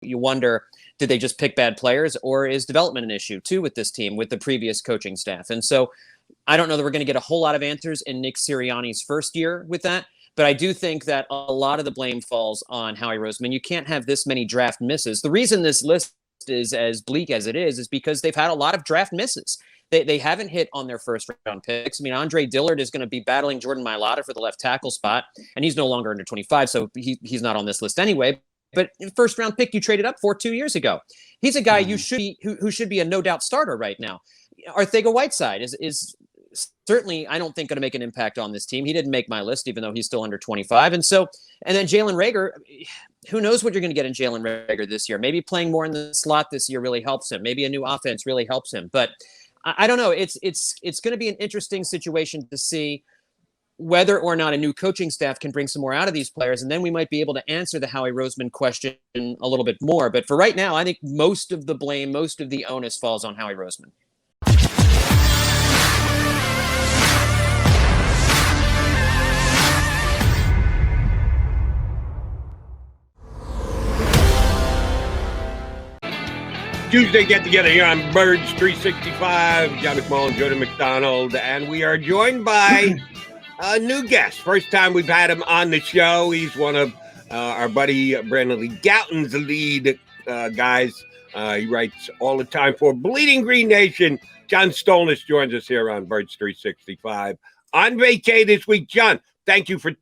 you wonder, did they just pick bad players, or is development an issue too with this team, with the previous coaching staff? And so I don't know that we're going to get a whole lot of answers in Nick Sirianni's first year with that. But I do think that a lot of the blame falls on Howie Roseman. You can't have this many draft misses. The reason this list is as bleak as it is because they've had a lot of draft misses. They haven't hit on their first round picks. I mean, Andre Dillard is going to be battling Jordan Mailata for the left tackle spot, and he's no longer under 25, so he's not on this list anyway. But first round pick you traded up for 2 years ago. He's a guy who should be a no doubt starter right now. Arcega-Whiteside is certainly, I don't think, going to make an impact on this team. He didn't make my list, even though he's still under 25. And then Jalen Reagar, who knows what you're going to get in Jalen Reagar this year? Maybe playing more in the slot this year really helps him. Maybe a new offense really helps him. But I don't know. It's going to be an interesting situation to see whether or not a new coaching staff can bring some more out of these players. And then we might be able to answer the Howie Roseman question a little bit more. But for right now, I think most of the blame, most of the onus falls on Howie Roseman. Tuesday get together here on Birds 365. John McMullen, Jordan McDonald, and we are joined by a new guest. First time we've had him on the show. He's one of our buddy Brandon Lee Gouton's lead guys. He writes all the time for Bleeding Green Nation. John Stolnis joins us here on Birds 365. On vacay this week. John, thank you for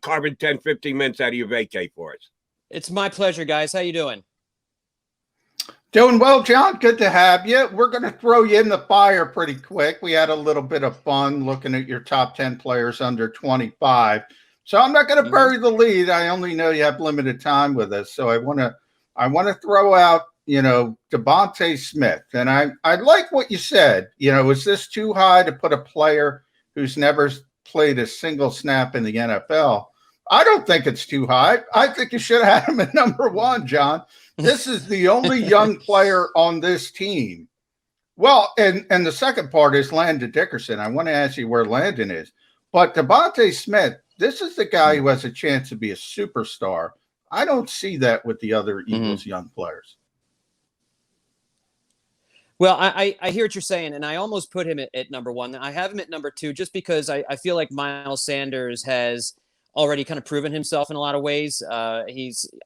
carving 10, 15 minutes out of your vacay for us. It's my pleasure, guys. How you doing? Doing well, John. Good to have you. We're going to throw you in the fire pretty quick. We had a little bit of fun looking at your top 10 players under 25. So I'm not going to bury the lead. I only know you have limited time with us. So I want to throw out, Devonte Smith. And I like what you said. Is this too high to put a player who's never played a single snap in the NFL? I don't think it's too high. I think you should have had him at number one, John. This is the only young player on this team. Well, and the second part is Landon Dickerson. I want to ask you where Landon is. But Devonte Smith, this is the guy who has a chance to be a superstar. I don't see that with the other Eagles young players. Well, I hear what you're saying, and I almost put him at number one. I have him at number two just because I feel like Miles Sanders has already kind of proven himself in a lot of ways. I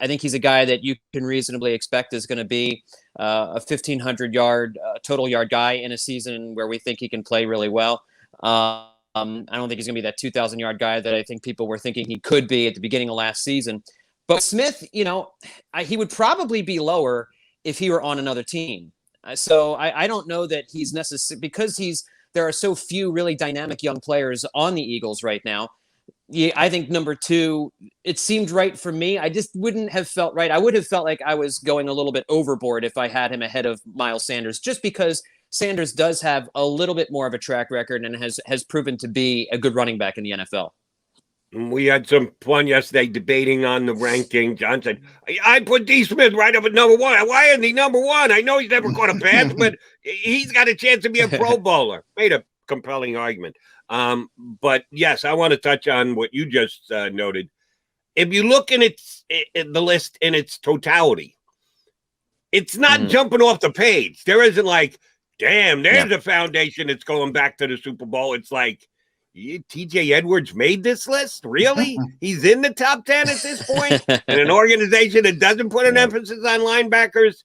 think he's a guy that you can reasonably expect is going to be a 1,500 yard total yard guy in a season where we think he can play really well. I don't think he's going to be that 2,000 yard guy that I think people were thinking he could be at the beginning of last season. But Smith, he would probably be lower if he were on another team. So I don't know that he's necessary because there are so few really dynamic young players on the Eagles right now. Yeah, I think number two, it seemed right for me. I just wouldn't have felt right. I would have felt like I was going a little bit overboard if I had him ahead of Miles Sanders, just because Sanders does have a little bit more of a track record and has proven to be a good running back in the NFL. We had some fun yesterday debating on the ranking. John said, I put D. Smith right up at number one. Why isn't he number one? I know he's never caught a pass, but he's got a chance to be a Pro Bowler. Made a compelling argument. But yes, I want to touch on what you just noted. If you look in the list in its totality, it's not jumping off the page. There isn't like, damn, there's a foundation that's going back to the Super Bowl. It's like, TJ Edwards made this list? Really? He's in the top 10 at this point? And an organization that doesn't put an emphasis on linebackers?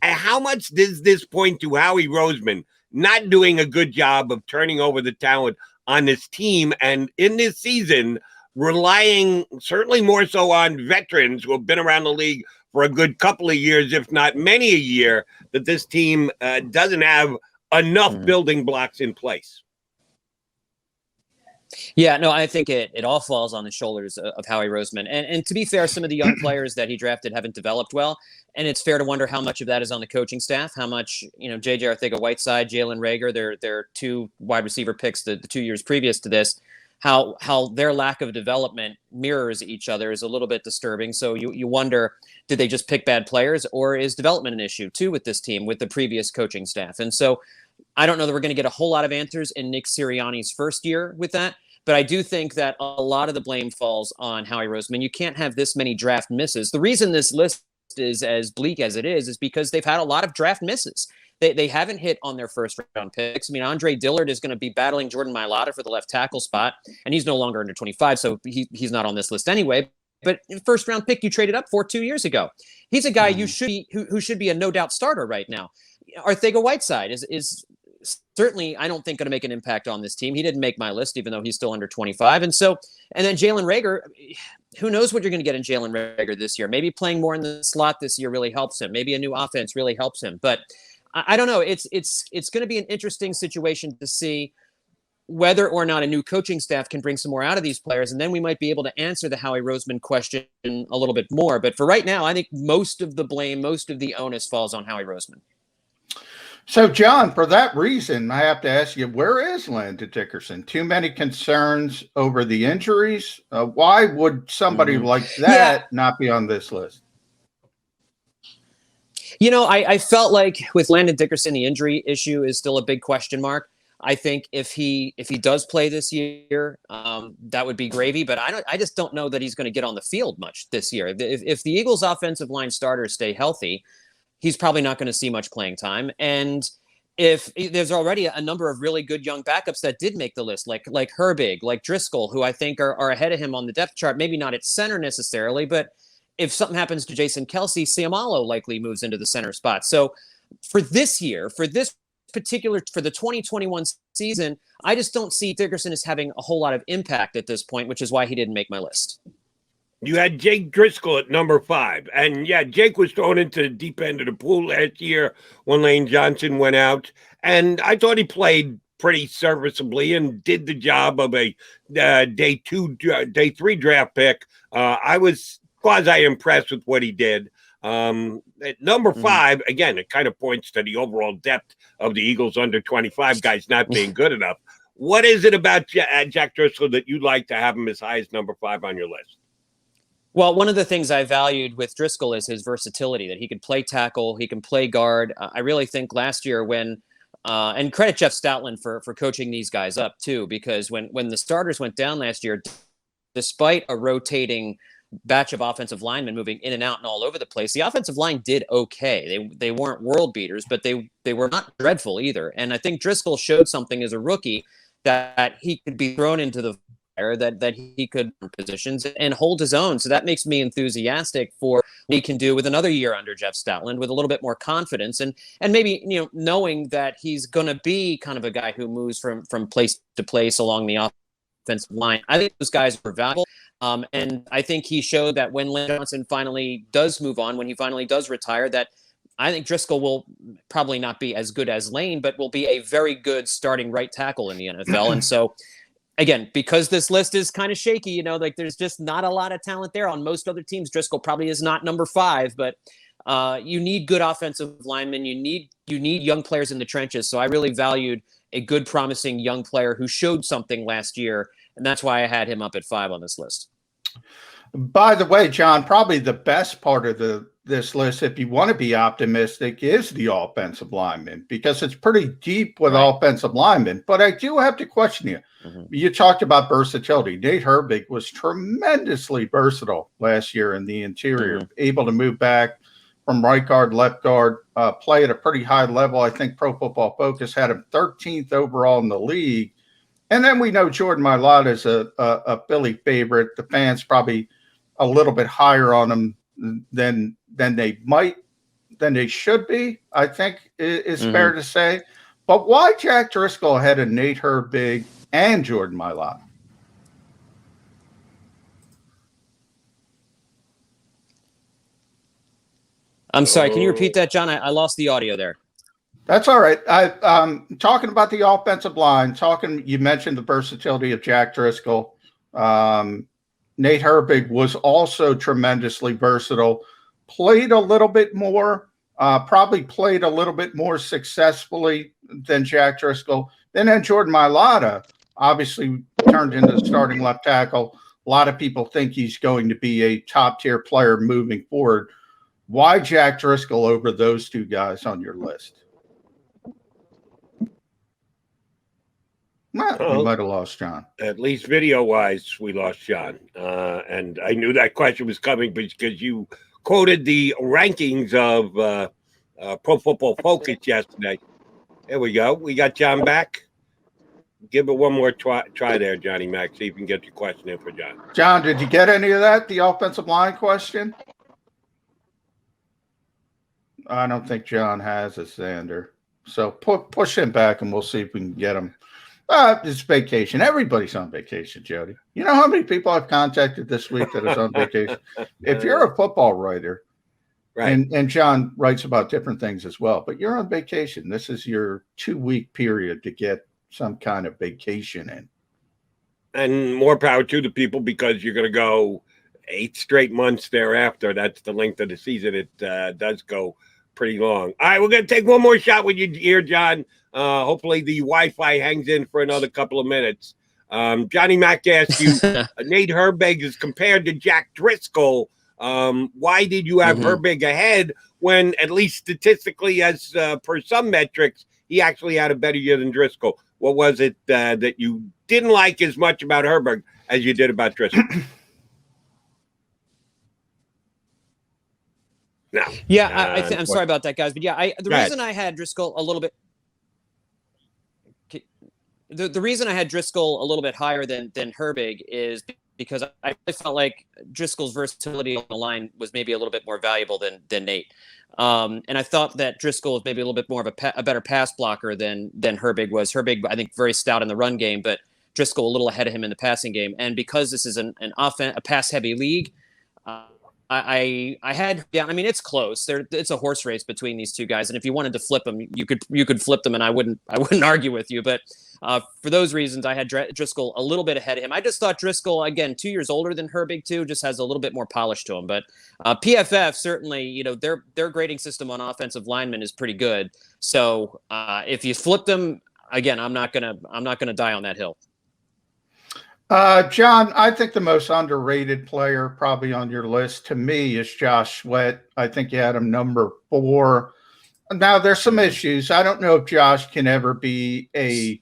How much does this point to Howie Roseman not doing a good job of turning over the talent on this team, and in this season relying certainly more so on veterans who have been around the league for a good couple of years, if not many a year, that this team doesn't have enough building blocks in place? Yeah, no, I think it all falls on the shoulders of Howie Roseman. And to be fair, some of the young players that he drafted haven't developed well. And it's fair to wonder how much of that is on the coaching staff, how much, J.J. Arcega-Whiteside, Jalen Reagar, their two wide receiver picks the 2 years previous to this, how their lack of development mirrors each other is a little bit disturbing. So you wonder, did they just pick bad players, or is development an issue too with this team, with the previous coaching staff? And so I don't know that we're going to get a whole lot of answers in Nick Sirianni's first year with that. But I do think that a lot of the blame falls on Howie Roseman. You can't have this many draft misses. The reason this list is as bleak as it is because they've had a lot of draft misses. They haven't hit on their first round picks. I mean, Andre Dillard is going to be battling Jordan Mailata for the left tackle spot, and he's no longer under 25, so he's not on this list anyway. But first round pick you traded up for 2 years ago. He's a guy who should be a no doubt starter right now. Arcega-Whiteside is certainly, I don't think, going to make an impact on this team. He didn't make my list, even though he's still under 25. And then Jalen Reagar, who knows what you're going to get in Jalen Reagar this year? Maybe playing more in the slot this year really helps him. Maybe a new offense really helps him. But I don't know. It's going to be an interesting situation to see whether or not a new coaching staff can bring some more out of these players. And then we might be able to answer the Howie Roseman question a little bit more. But for right now, I think most of the blame, most of the onus falls on Howie Roseman. So, John, for that reason, I have to ask you, where is Landon Dickerson? Too many concerns over the injuries? Why would somebody like that not be on this list? You know, I felt like with Landon Dickerson, the injury issue is still a big question mark. I think if he does play this year, that would be gravy. But I just don't know that he's going to get on the field much this year. If the Eagles' offensive line starters stay healthy, he's probably not going to see much playing time. And if there's already a number of really good young backups that did make the list, like Herbig, like Driscoll, who I think are ahead of him on the depth chart, maybe not at center necessarily, but if something happens to Jason Kelce, Siamalo likely moves into the center spot. So for this year, for the 2021 season, I just don't see Dickerson as having a whole lot of impact at this point, which is why he didn't make my list. You had Jake Driscoll at number 5. And yeah, Jake was thrown into the deep end of the pool last year when Lane Johnson went out. And I thought he played pretty serviceably and did the job of a day 3 draft pick. I was quasi impressed with what he did. At number 5, again, it kind of points to the overall depth of the Eagles under 25 guys not being good enough. What is it about Jack Driscoll that you'd like to have him as high as number 5 on your list? Well, one of the things I valued with Driscoll is his versatility, that he can play tackle, he can play guard. I really think last year when and credit Jeff Stoutland for coaching these guys up too, because when the starters went down last year, despite a rotating batch of offensive linemen moving in and out and all over the place, the offensive line did okay. They weren't world beaters, but they were not dreadful either. And I think Driscoll showed something as a rookie that he could be thrown into the fire, that he could positions and hold his own. So that makes me enthusiastic for what he can do with another year under Jeff Stoutland with a little bit more confidence and maybe, knowing that he's going to be kind of a guy who moves from place to place along the offensive line. I think those guys are valuable. And I think he showed that when Lane Johnson finally does move on, when he finally does retire, that I think Driscoll will probably not be as good as Lane, but will be a very good starting right tackle in the NFL. And so, again, because this list is kind of shaky, there's just not a lot of talent there. On most other teams, Driscoll probably is not number 5, but you need good offensive linemen. You need young players in the trenches. So I really valued a good, promising young player who showed something last year. And that's why I had him up at 5 on this list. By the way, John, probably the best part of this list, if you want to be optimistic, is the offensive linemen, because it's pretty deep with offensive linemen. But I do have to question you. You talked about versatility. Nate Herbig was tremendously versatile last year in the interior, able to move back from right guard, left guard, play at a pretty high level. I think Pro Football Focus had him 13th overall in the league. And then we know Jordan Mailata is a Philly favorite. The fans probably a little bit higher on him than they should be, I think is fair to say. But why Jack Driscoll ahead of Nate Herbig and Jordan Mailata? I'm sorry, can you repeat that, John? I lost the audio there. That's all right. Talking about the offensive line, you mentioned the versatility of Jack Driscoll. Nate Herbig was also tremendously versatile, played a little bit more, probably played a little bit more successfully than Jack Driscoll. Then Jordan Mailata obviously turned into the starting left tackle. A lot of people think he's going to be a top-tier player moving forward. Why Jack Driscoll over those two guys on your list? Well, we might have lost John. At least video-wise, we lost John. And I knew that question was coming because you quoted the rankings of Pro Football Focus yesterday. There we go. We got John back. Give it one more try there, Johnny Mac. See if you can get your question in for John. John, did you get any of that? The offensive line question? I don't think John has a Xander. So push him back and we'll see if we can get him. It's vacation. Everybody's on vacation, Jody. You know how many people I've contacted this week that is on vacation? If you're a football writer, right, and John writes about different things as well, but you're on vacation. This is your 2-week period to get some kind of vacation in. And more power to the people, because you're going to go 8 straight months thereafter. That's the length of the season. It does go pretty long. All right, we're going to take one more shot with you here, John. Hopefully the Wi-Fi hangs in for another couple of minutes. Johnny Mac asked you, Nate Herbig is compared to Jack Driscoll. Why did you have Herbig ahead when, at least statistically, as per some metrics, he actually had a better year than Driscoll? What was it that you didn't like as much about Herbig as you did about Driscoll? No. Yeah, I'm sorry about that, guys. But yeah, the reason I had Driscoll a little bit. The reason I had Driscoll a little bit higher than Herbig is because I felt like Driscoll's versatility on the line was maybe a little bit more valuable than Nate. And I thought that Driscoll was maybe a little bit more of a better pass blocker than Herbig was. Herbig, I think, very stout in the run game, but Driscoll a little ahead of him in the passing game. And because this is a pass-heavy league, I had, I mean, it's close. It's a horse race between these two guys, and if you wanted to flip them, you could flip them, and I wouldn't argue with you. But for those reasons, I had Driscoll a little bit ahead of him. I just thought Driscoll, again, 2 years older than Herbig too, just has a little bit more polish to him. But PFF certainly, their grading system on offensive linemen is pretty good. So if you flip them, again, I'm not gonna die on that hill. John, I think the most underrated player probably on your list to me is Josh Sweat. I think you had him number 4. Now there's some issues. I don't know if Josh can ever be a,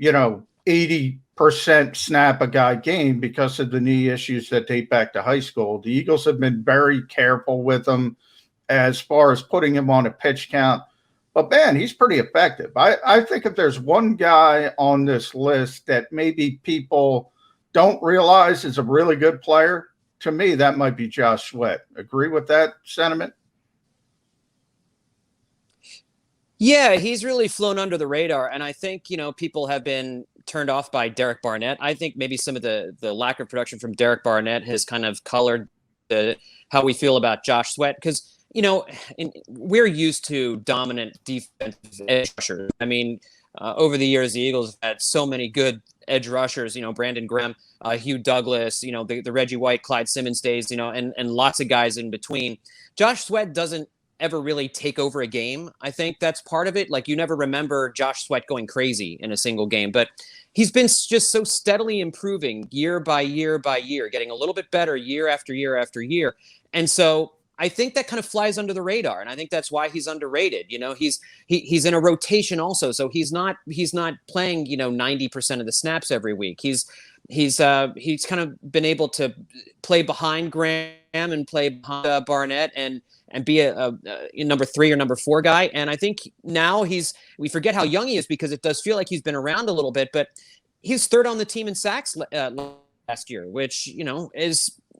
80% snap a guy game because of the knee issues that date back to high school. The Eagles have been very careful with him as far as putting him on a pitch count. But, man, he's pretty effective. I think if there's one guy on this list that maybe people don't realize is a really good player, to me, that might be Josh Sweat. Agree with that sentiment? Yeah, he's really flown under the radar. And I think, people have been turned off by Derek Barnett. I think maybe some of the lack of production from Derek Barnett has kind of colored how we feel about Josh Sweat. Because, we're used to dominant defensive edge rushers. I mean, over the years, the Eagles have had so many good edge rushers, Brandon Graham, Hugh Douglas, the Reggie White, Clyde Simmons days, and lots of guys in between. Josh Sweat doesn't ever really take over a game. I think that's part of it. Like, you never remember Josh Sweat going crazy in a single game, but he's been just so steadily improving year by year by year, getting a little bit better year after year after year. And so I think that kind of flies under the radar, and I think that's why he's underrated. He's in a rotation also, so he's not playing 90% of the snaps every week. He's kind of been able to play behind Graham and play behind Barnett and be a number 3 or number 4 guy. And I think now we forget how young he is because it does feel like he's been around a little bit, but he's 3rd on the team in sacks last year, which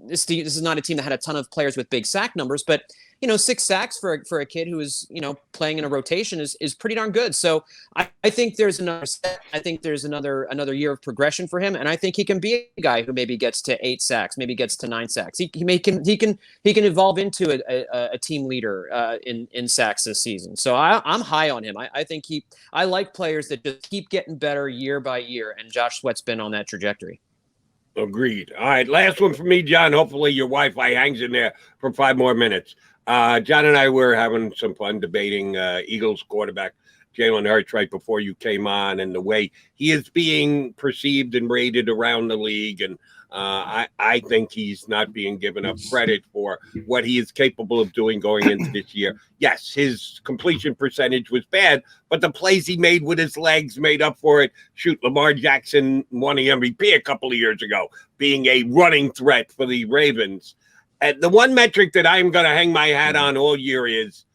this is not a team that had a ton of players with big sack numbers, but 6 sacks for a kid who is playing in a rotation is pretty darn good. So I think there's another year of progression for him, and I think he can be a guy who maybe gets to 8 sacks, maybe gets to 9 sacks. He can evolve into a team leader in sacks this season. So I'm high on him. I like players that just keep getting better year by year, and Josh Sweat's been on that trajectory. Agreed. All right, last one for me, John. Hopefully your Wi-Fi hangs in there for 5 more minutes. John and I were having some fun debating Eagles quarterback Jalen Hurts right before you came on, and the way he is being perceived and rated around the league. And I think he's not being given enough credit for what he is capable of doing going into this year. Yes, his completion percentage was bad, but the plays he made with his legs made up for it. Shoot, Lamar Jackson won the MVP a couple of years ago, being a running threat for the Ravens. the one metric that I'm going to hang my hat on all year is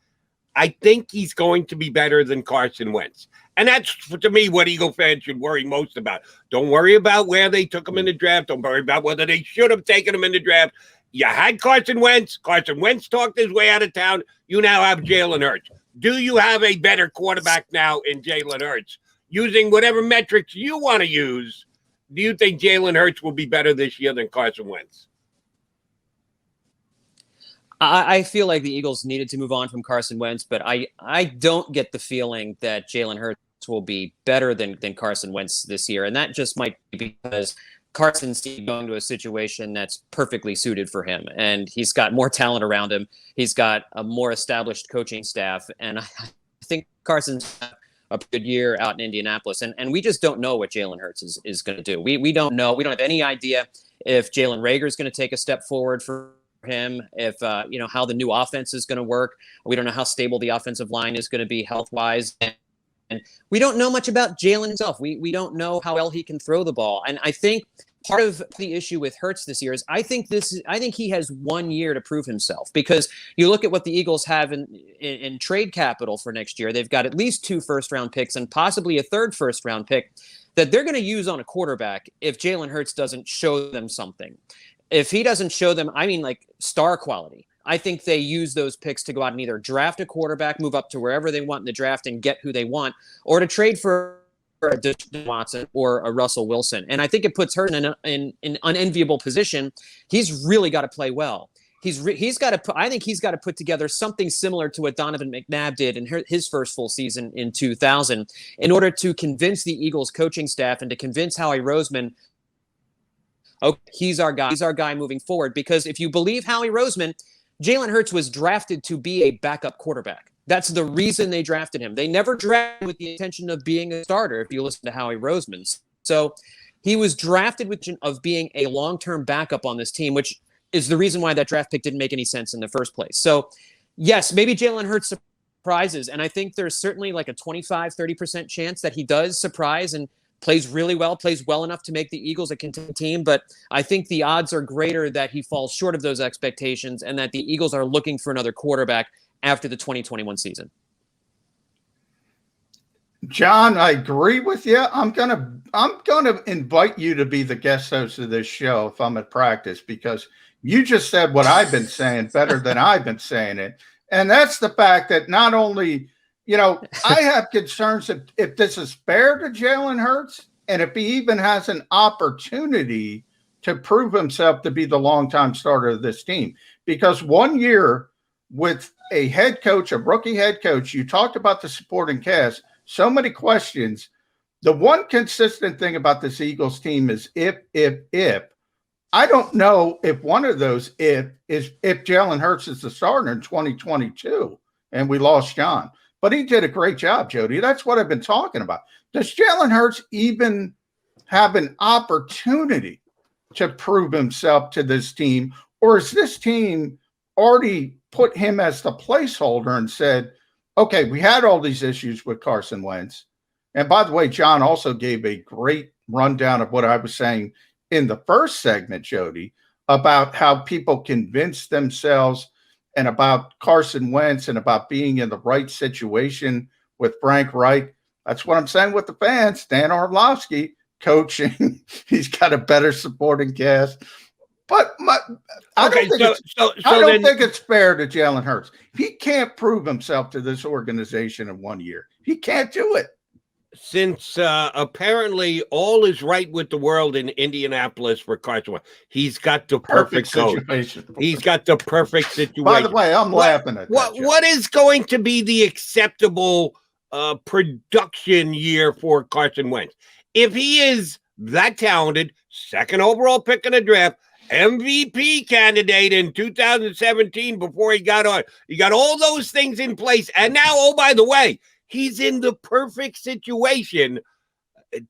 I think he's going to be better than Carson Wentz. And that's, to me, what Eagle fans should worry most about. Don't worry about where they took him in the draft. Don't worry about whether they should have taken him in the draft. You had Carson Wentz. Carson Wentz talked his way out of town. You now have Jalen Hurts. Do you have a better quarterback now in Jalen Hurts? Using whatever metrics you want to use, do you think Jalen Hurts will be better this year than Carson Wentz? I feel like the Eagles needed to move on from Carson Wentz, but I don't get the feeling that Jalen Hurts will be better than Carson Wentz this year. And that just might be because Carson's going to a situation that's perfectly suited for him. And he's got more talent around him. He's got a more established coaching staff. And I think Carson's a good year out in Indianapolis. And we just don't know what Jalen Hurts is going to do. We don't know. We don't have any idea if Jalen Reagar is going to take a step forward for him, if how the new offense is going to work. We don't know how stable the offensive line is going to be health-wise. And we don't know much about Jalen himself. We don't know how well he can throw the ball. And I think part of the issue with Hurts this year is I think he has 1 year to prove himself, because you look at what the Eagles have in trade capital for next year. They've got at least 2 first-round picks and possibly a 3rd first-round pick that they're going to use on a quarterback if Jalen Hurts doesn't show them something. If he doesn't show them, I mean, like star quality, I think they use those picks to go out and either draft a quarterback, move up to wherever they want in the draft and get who they want, or to trade for a Deshaun Watson or a Russell Wilson. And I think it puts Hurts in an unenviable position. He's really got to play well. He's got to. I think he's got to put together something similar to what Donovan McNabb did in his first full season in 2000 in order to convince the Eagles coaching staff and to convince Howie Roseman, okay, he's our guy. He's our guy moving forward. Because if you believe Howie Roseman, Jalen Hurts was drafted to be a backup quarterback. That's the reason they drafted him. They never drafted with the intention of being a starter, if you listen to Howie Roseman. So he was drafted with the intention of being a long-term backup on this team, which is the reason why that draft pick didn't make any sense in the first place. So, yes, maybe Jalen Hurts surprises, and I think there's certainly like a 25-30% chance that he does surprise and plays really well, plays well enough to make the Eagles a contending team. But I think the odds are greater that he falls short of those expectations and that the Eagles are looking for another quarterback after the 2021 season. John, I agree with you. I'm gonna invite you to be the guest host of this show if I'm at practice, because you just said what I've been saying better than I've been saying it. And that's the fact that not only, I have concerns if this is fair to Jalen Hurts and if he even has an opportunity to prove himself to be the longtime starter of this team. Because 1 year with a head coach, a rookie head coach, you talked about the supporting cast, so many questions. The one consistent thing about this Eagles team is if. I don't know if one of those if Jalen Hurts is the starter in 2022 and we lost John. But he did a great job, Jody. That's what I've been talking about. Does Jalen Hurts even have an opportunity to prove himself to this team? Or is this team already put him as the placeholder and said, okay, we had all these issues with Carson Wentz. And by the way, John also gave a great rundown of what I was saying in the first segment, Jody, about how people convince themselves and about Carson Wentz and about being in the right situation with Frank Reich. That's what I'm saying with the fans. Dan Orlovsky coaching. He's got a better supporting cast. But I don't think it's fair to Jalen Hurts. He can't prove himself to this organization in 1 year. He can't do it. Since apparently all is right with the world in Indianapolis for Carson Wentz, he's got the perfect situation. He's got the perfect situation. By the way, I'm laughing at that. What is going to be the acceptable production year for Carson Wentz? If he is that talented, 2nd overall pick in the draft, MVP candidate in 2017 before he got on, you got all those things in place, and now, oh, by the way, he's in the perfect situation.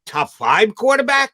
Top 5 quarterback?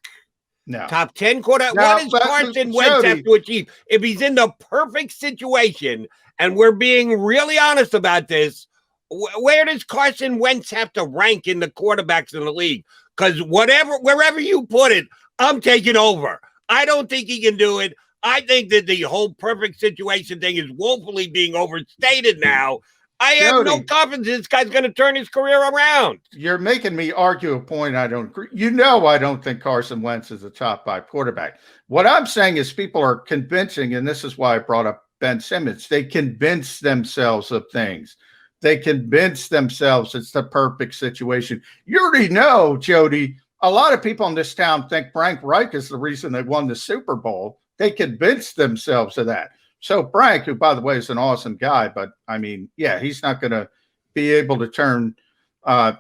No. Top 10 quarterback? What does Carson Wentz have to achieve? If he's in the perfect situation, and we're being really honest about this, where does Carson Wentz have to rank in the quarterbacks in the league? Because wherever you put it, I'm taking over. I don't think he can do it. I think that the whole perfect situation thing is woefully being overstated now. I have no confidence this guy's going to turn his career around. You're making me argue a point I don't agree. I don't think Carson Wentz is a top 5 quarterback. What I'm saying is people are convincing, and this is why I brought up Ben Simmons. They convince themselves of things. They convince themselves it's the perfect situation. You already know, Jody, a lot of people in this town think Frank Reich is the reason they won the Super Bowl. They convinced themselves of that. So Frank, who, by the way, is an awesome guy, but I mean, yeah, he's not going to be able to turn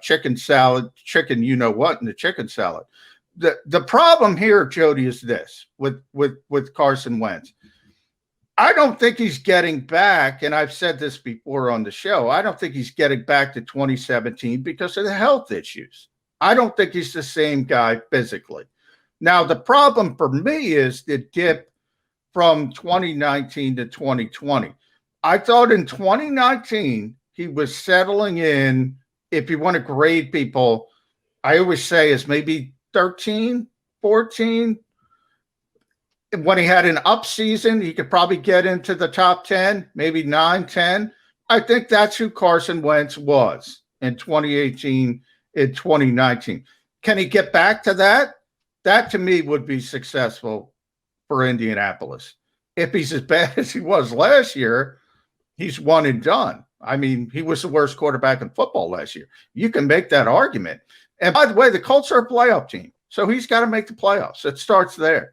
chicken you-know-what into chicken salad. The problem here, Jody, is this with Carson Wentz. I don't think he's getting back, and I've said this before on the show, I don't think he's getting back to 2017 because of the health issues. I don't think he's the same guy physically. Now, the problem for me is the dip from 2019 to 2020. I thought in 2019, he was settling in, if you want to grade people, I always say is maybe 13, 14. When he had an up season, he could probably get into the top 10, maybe 9, 10. I think that's who Carson Wentz was in 2018, in 2019. Can he get back to that? That to me would be successful for Indianapolis. If he's as bad as he was last year, he's one and done. I mean, he was the worst quarterback in football last year. You can make that argument. And by the way, the Colts are a playoff team, so he's got to make the playoffs. It starts there.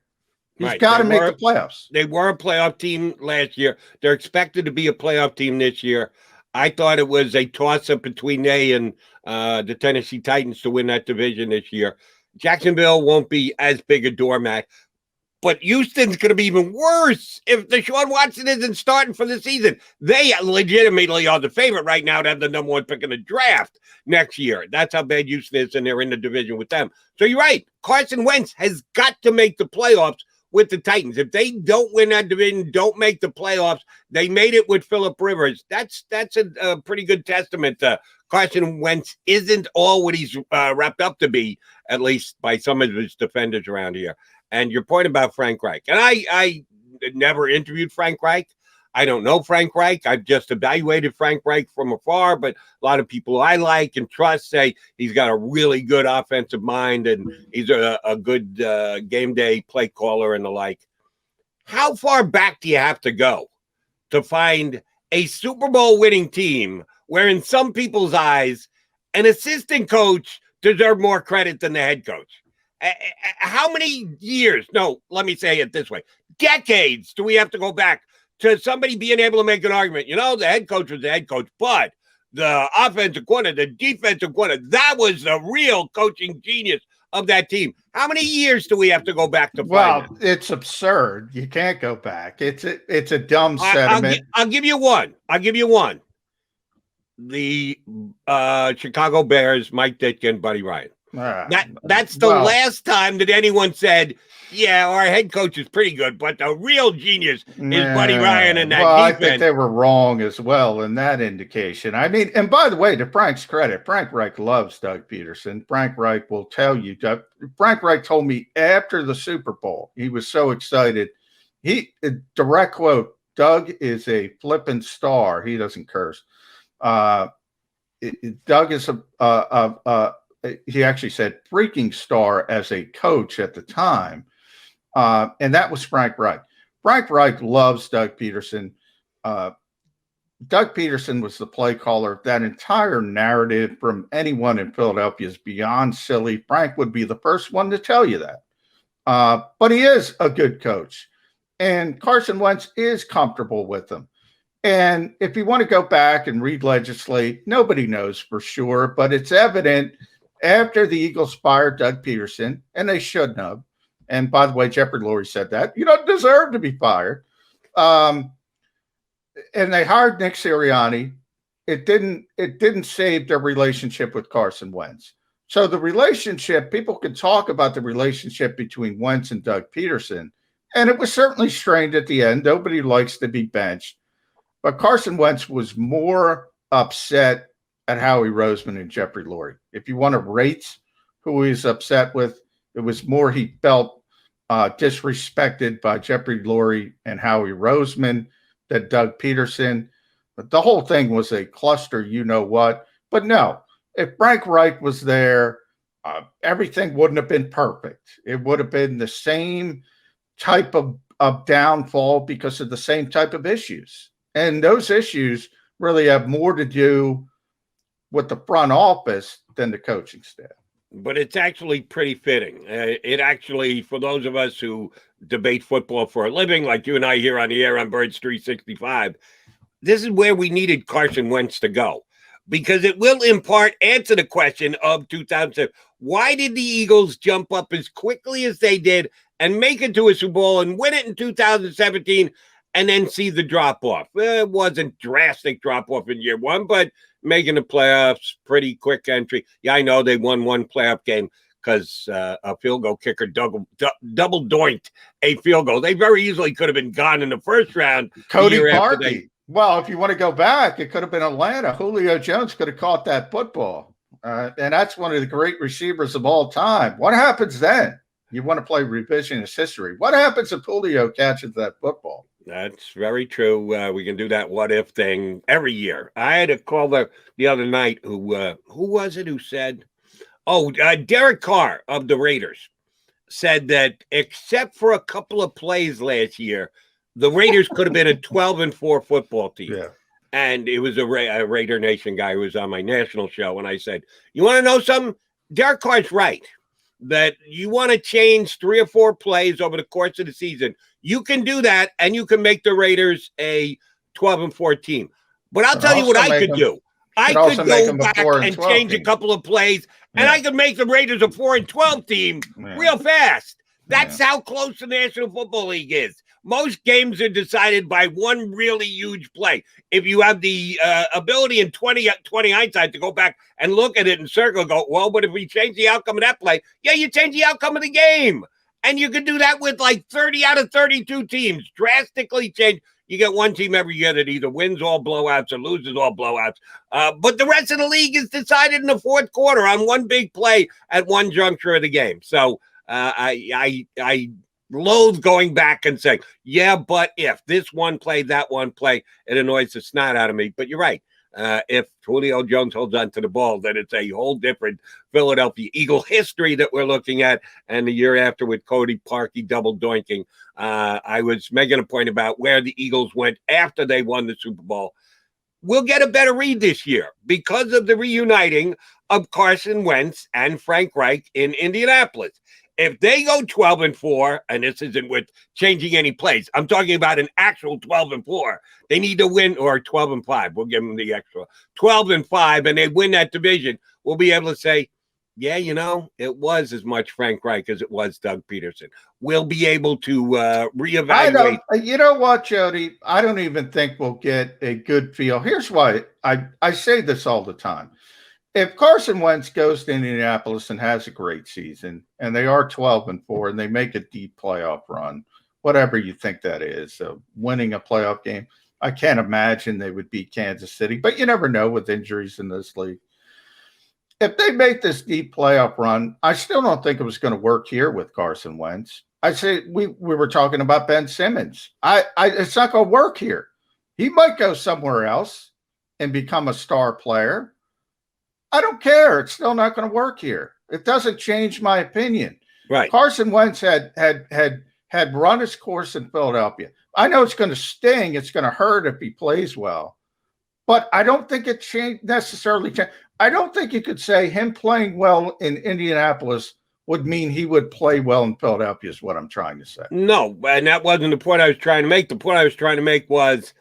He's got to make the playoffs. They were a playoff team last year. They're expected to be a playoff team this year. I thought it was a toss-up between they and the Tennessee Titans to win that division this year. Jacksonville won't be as big a doormat. But Houston's going to be even worse if Deshaun Watson isn't starting for the season. They legitimately are the favorite right now to have the number 1 pick in the draft next year. That's how bad Houston is, and they're in the division with them. So you're right. Carson Wentz has got to make the playoffs with the Titans. If they don't win that division, don't make the playoffs, they made it with Phillip Rivers. That's a pretty good testament to Carson Wentz isn't all what he's wrapped up to be, at least by some of his defenders around here. And your point about Frank Reich, and I never interviewed Frank Reich. I don't know Frank Reich. I've just evaluated Frank Reich from afar, but a lot of people I like and trust say he's got a really good offensive mind and he's a good game day play caller and the like. How far back do you have to go to find a Super Bowl winning team where in some people's eyes, an assistant coach deserves more credit than the head coach? How many years? No, let me say it this way. Decades do we have to go back to somebody being able to make an argument? You know, the head coach was the head coach, but the offensive coordinator, the defensive coordinator, that was the real coaching genius of that team. How many years do we have to go back to find it? It's absurd. You can't go back. It's a dumb sentiment. I'll give you one. The Chicago Bears, Mike Ditka, Buddy Ryan. That's the last time that anyone said, yeah, our head coach is pretty good, but the real genius is Buddy Ryan and that defense. I think they were wrong as well in that indication. I mean, and by the way, to Frank's credit, Frank Reich loves Doug Peterson. Frank Reich will tell you, Frank Reich told me after the Super Bowl, he was so excited. Direct quote, Doug is a flippin' star. He doesn't curse. Doug is he actually said freaking star as a coach at the time. And that was Frank Reich. Frank Reich loves Doug Peterson. Doug Peterson was the play caller. That entire narrative from anyone in Philadelphia is beyond silly. Frank would be the first one to tell you that. But he is a good coach. And Carson Wentz is comfortable with him. And if you want to go back and read legislate, nobody knows for sure, but it's evident after the Eagles fired Doug Peterson, and they shouldn't have. And by the way, Jeffrey Lurie said that. You don't deserve to be fired. And they hired Nick Sirianni. It didn't save their relationship with Carson Wentz. So the relationship, people could talk about the relationship between Wentz and Doug Peterson, and it was certainly strained at the end. Nobody likes to be benched. But Carson Wentz was more upset at Howie Roseman and Jeffrey Lurie. If you want to rate who he's upset with, it was more he felt disrespected by Jeffrey Lurie and Howie Roseman than Doug Peterson. But the whole thing was a cluster, you know what. But no, if Frank Reich was there, everything wouldn't have been perfect. It would have been the same type of downfall because of the same type of issues. And those issues really have more to do with the front office than the coaching staff. But it's actually pretty fitting. It actually, for those of us who debate football for a living, like you and I here on the air on Birds 365, this is where we needed Carson Wentz to go. Because it will in part answer the question of 2007. Why did the Eagles jump up as quickly as they did and make it to a Super Bowl and win it in 2017 and then see the drop-off? It wasn't drastic drop-off in year one, but making the playoffs, pretty quick entry. Yeah, I know they won one playoff game because a field goal kicker double doinked a field goal. They very easily could have been gone in the first round. Cody Parkey. Well, if you want to go back, it could have been Atlanta. Julio Jones could have caught that football. And that's one of the great receivers of all time. What happens then? You want to play revisionist history. What happens if Julio catches that football? That's very true. We can do that what if thing every year. I had a caller the other night who was it who said, Derek Carr of the Raiders said that except for a couple of plays last year, the Raiders could have been a 12-4 football team. Yeah. And it was a Raider Nation guy who was on my national show. And I said, you want to know something? Derek Carr's right. That you want to change 3 or 4 plays over the course of the season. You can do that, and you can make the Raiders a 12-4 team. But I'll tell you what I could do. I could go back and change a couple of plays, and I could make the Raiders a 4-12 team real fast. That's how close the National Football League is. Most games are decided by one really huge play. If you have the ability in 20 hindsight to go back and look at it and circle, go, well, but if we change the outcome of that play, you change the outcome of the game. And you can do that with like 30 out of 32 teams. Drastically change. You get one team every year that either wins all blowouts or loses all blowouts. But the rest of the league is decided in the fourth quarter on one big play at one juncture of the game. So I loathe going back and saying, but if this one play, that one play, it annoys the snot out of me. But you're right. If Julio Jones holds on to the ball, then it's a whole different Philadelphia Eagle history that we're looking at. And the year after with Cody Parkey double doinking, I was making a point about where the Eagles went after they won the Super Bowl. We'll get a better read this year because of the reuniting of Carson Wentz and Frank Reich in Indianapolis. If they go 12-4, and this isn't with changing any plays, I'm talking about an actual 12-4. They need to win, or 12-5. We'll give them the extra 12-5, and they win that division. We'll be able to say, it was as much Frank Reich as it was Doug Peterson. We'll be able to reevaluate. You know what, Jody? I don't even think we'll get a good feel. Here's why I say this all the time. If Carson Wentz goes to Indianapolis and has a great season, and they are 12-4, and they make a deep playoff run, whatever you think that is, winning a playoff game, I can't imagine they would beat Kansas City, but you never know with injuries in this league. If they make this deep playoff run, I still don't think it was going to work here with Carson Wentz. I say we were talking about Ben Simmons. It's not going to work here. He might go somewhere else and become a star player. I don't care. It's still not going to work here. It doesn't change my opinion. Right. Carson Wentz had run his course in Philadelphia. I know it's going to sting. It's going to hurt if he plays well. But I don't think it necessarily changed. I don't think you could say him playing well in Indianapolis would mean he would play well in Philadelphia is what I'm trying to say. No, and that wasn't the point I was trying to make. The point I was trying to make was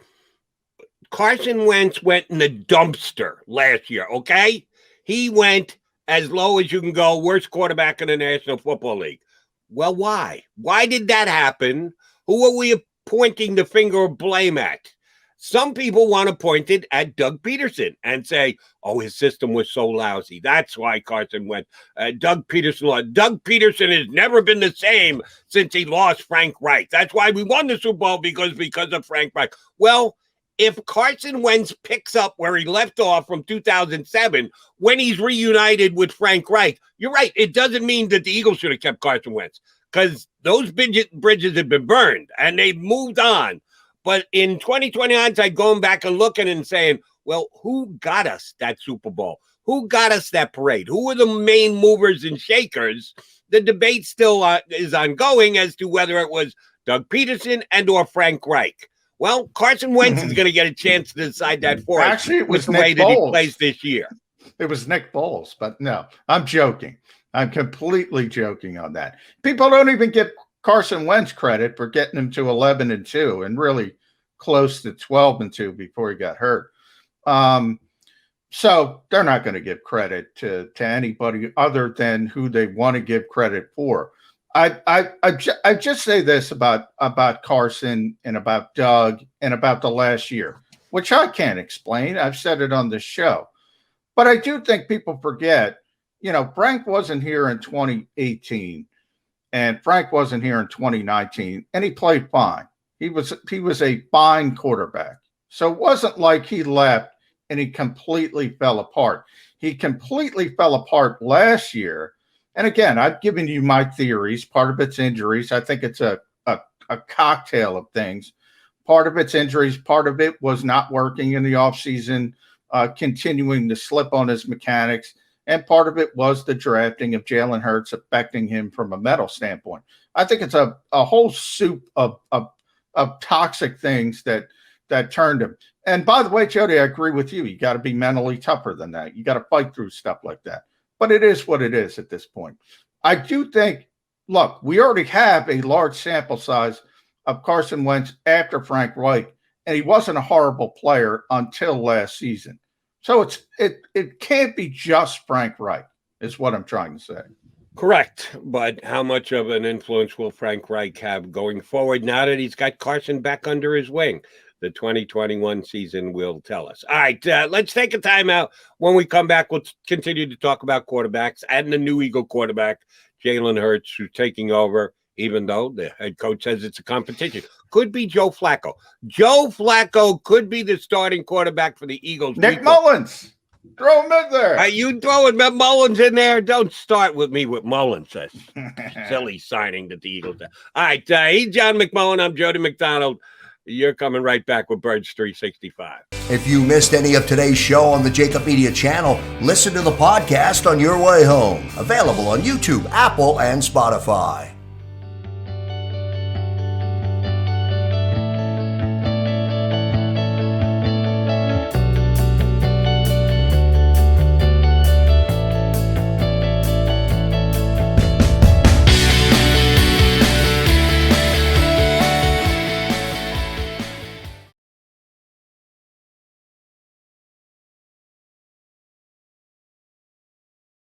Carson Wentz went in the dumpster last year, okay? He went as low as you can go, worst quarterback in the National Football League. Well, why? Why did that happen? Who are we pointing the finger of blame at? Some people want to point it at Doug Peterson and say, his system was so lousy. That's why Carson went. Doug Peterson has never been the same since he lost Frank Reich. That's why we won the Super Bowl because of Frank Reich. Well, if Carson Wentz picks up where he left off from 2007, when he's reunited with Frank Reich, you're right. It doesn't mean that the Eagles should have kept Carson Wentz. because those bridges have been burned and they've moved on. But in 2020 hindsight, going back and looking and saying, well, who got us that Super Bowl? Who got us that parade? Who were the main movers and shakers? The debate still is ongoing as to whether it was Doug Peterson and or Frank Reich. Well, Carson Wentz is going to get a chance to decide that for us. Actually, it was the Nick way that Foles. he plays this year. It was Nick Foles, but no, I'm joking. I'm completely joking on that. People don't even give Carson Wentz credit for getting him to 11-2 and really close to 12-2 before he got hurt. So they're not going to give credit to anybody other than who they want to give credit for. I just say this about Carson and about Doug and about the last year, which I can't explain. I've said it on this show. But I do think people forget, Frank wasn't here in 2018 and Frank wasn't here in 2019, and he played fine. He was a fine quarterback. So it wasn't like he left and he completely fell apart. He completely fell apart last year. And again, I've given you my theories. Part of it's injuries. I think it's a cocktail of things. Part of it's injuries. Part of it was not working in the offseason, continuing to slip on his mechanics. And part of it was the drafting of Jalen Hurts affecting him from a mental standpoint. I think it's a whole soup of toxic things that turned him. And by the way, Jody, I agree with you. You got to be mentally tougher than that. You got to fight through stuff like that. But it is what it is at this point. I do think, look, we already have a large sample size of Carson Wentz after Frank Reich, and he wasn't a horrible player until last season. So it can't be just Frank Reich, is what I'm trying to say. Correct. But how much of an influence will Frank Reich have going forward now that he's got Carson back under his wing? The 2021 season will tell us. All right, let's take a timeout. When we come back, we'll continue to talk about quarterbacks and the new Eagle quarterback, Jalen Hurts, who's taking over, even though the head coach says it's a competition. Could be Joe Flacco. Joe Flacco could be the starting quarterback for the Eagles. Nick Mullins. Throw him in there. Are you throwing Mullins in there? Don't start with me with Mullins. That's silly signing that the Eagles did. All right, he's John McMullen. I'm Jody McDonald. You're coming right back with Birds 365. If you missed any of today's show on the JAKIB Media channel, listen to the podcast on your way home. Available on YouTube, Apple, and Spotify.